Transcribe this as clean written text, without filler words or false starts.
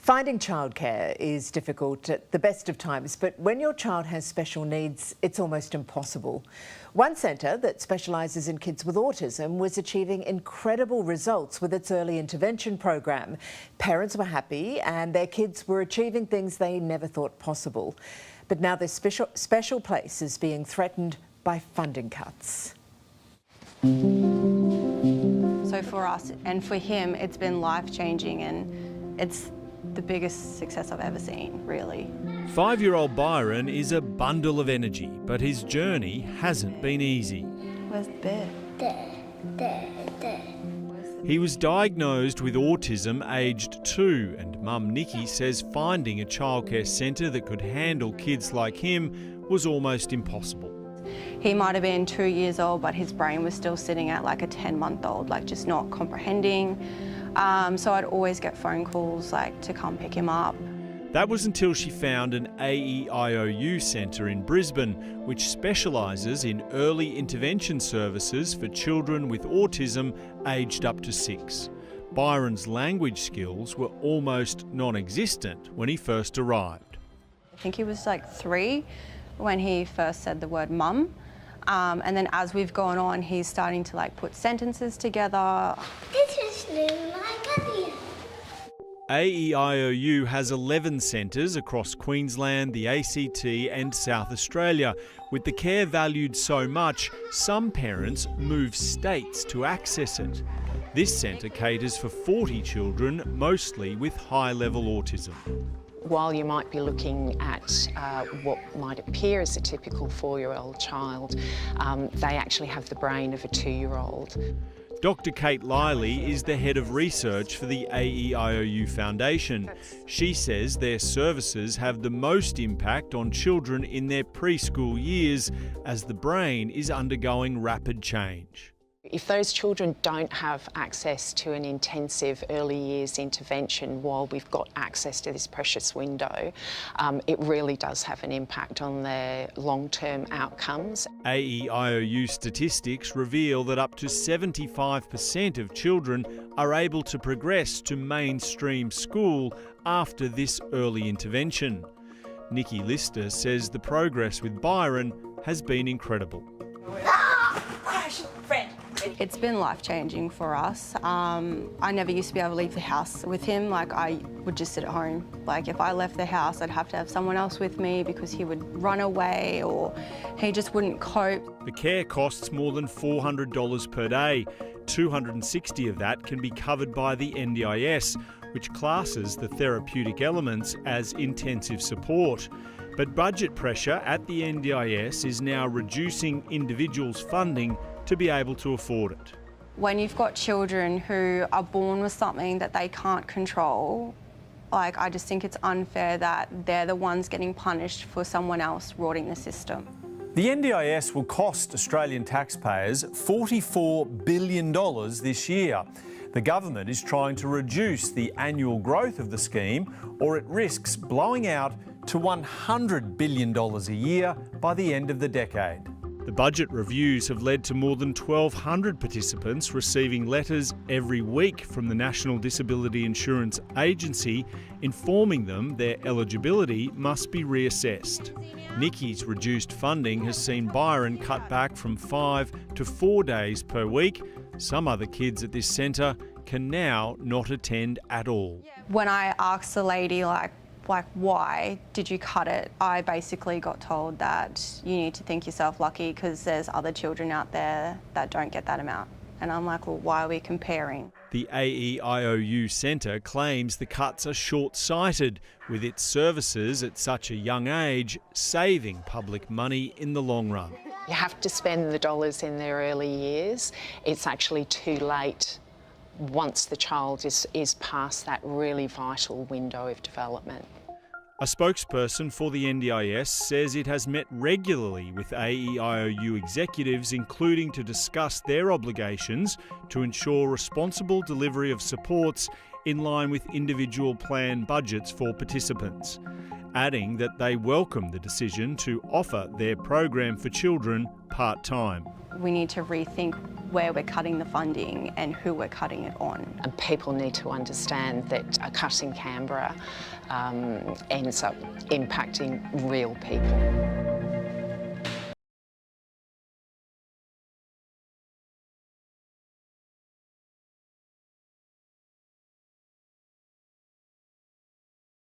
Finding childcare is difficult at the best of times, but when your child has special needs, it's almost impossible. One centre that specialises in kids with autism was achieving incredible results with its early intervention program. Parents were happy and their kids were achieving things they never thought possible. But now this special place is being threatened by funding cuts. So for us and for him, it's been life-changing, and it's the biggest success I've ever seen, really. 5-year-old Byron is a bundle of energy, but his journey hasn't been easy. Where's the bed? There. He was diagnosed with autism aged 2, and Mum Nikki says finding a childcare centre that could handle kids like him was almost impossible. He might have been 2 years old, but his brain was still sitting at like a 10-month-old, like just not comprehending. So I'd always get phone calls like to come pick him up. That was until she found an AEIOU centre in Brisbane, which specialises in early intervention services for children with autism aged up to 6. Byron's language skills were almost non-existent when he first arrived. I think he was like 3 when he first said the word mum. And then as we've gone on, he's starting to like put sentences together. This is my puppy. AEIOU has 11 centres across Queensland, the ACT and South Australia. With the care valued so much, some parents move states to access it. This centre caters for 40 children, mostly with high-level autism. While you might be looking at what might appear as a typical 4-year-old child, they actually have the brain of a 2-year-old. Dr. Kate Liley is the head of research for the AEIOU Foundation. She says their services have the most impact on children in their preschool years as the brain is undergoing rapid change. If those children don't have access to an intensive early years intervention while we've got access to this precious window, it really does have an impact on their long-term outcomes. AEIOU statistics reveal that up to 75% of children are able to progress to mainstream school after this early intervention. Nikki Lister says the progress with Byron has been incredible. It's been life-changing for us. I never used to be able to leave the house with him. Like, I would just sit at home. Like, if I left the house, I'd have to have someone else with me because he would run away or he just wouldn't cope. The care costs more than $400 per day. $260 of that can be covered by the NDIS, which classes the therapeutic elements as intensive support. But budget pressure at the NDIS is now reducing individuals' funding to be able to afford it. When you've got children who are born with something that they can't control, like, I just think it's unfair that they're the ones getting punished for someone else rotting the system. The NDIS will cost Australian taxpayers $44 billion this year. The government is trying to reduce the annual growth of the scheme, or it risks blowing out to $100 billion a year by the end of the decade. The budget reviews have led to more than 1,200 participants receiving letters every week from the National Disability Insurance Agency informing them their eligibility must be reassessed. Nikki's reduced funding has seen Byron cut back from 5 to 4 days per week. Some other kids at this centre can now not attend at all. When I asked the lady, like, why did you cut it? I basically got told that you need to think yourself lucky because there's other children out there that don't get that amount. And I'm like, well, why are we comparing? The AEIOU centre claims the cuts are short-sighted, with its services at such a young age saving public money in the long run. You have to spend the dollars in their early years. It's actually too late once the child is past that really vital window of development. A spokesperson for the NDIS says it has met regularly with AEIOU executives, including to discuss their obligations to ensure responsible delivery of supports in line with individual plan budgets for participants, adding that they welcome the decision to offer their program for children part-time. We need to rethink where we're cutting the funding and who we're cutting it on. And people need to understand that a cut in Canberra ends up impacting real people.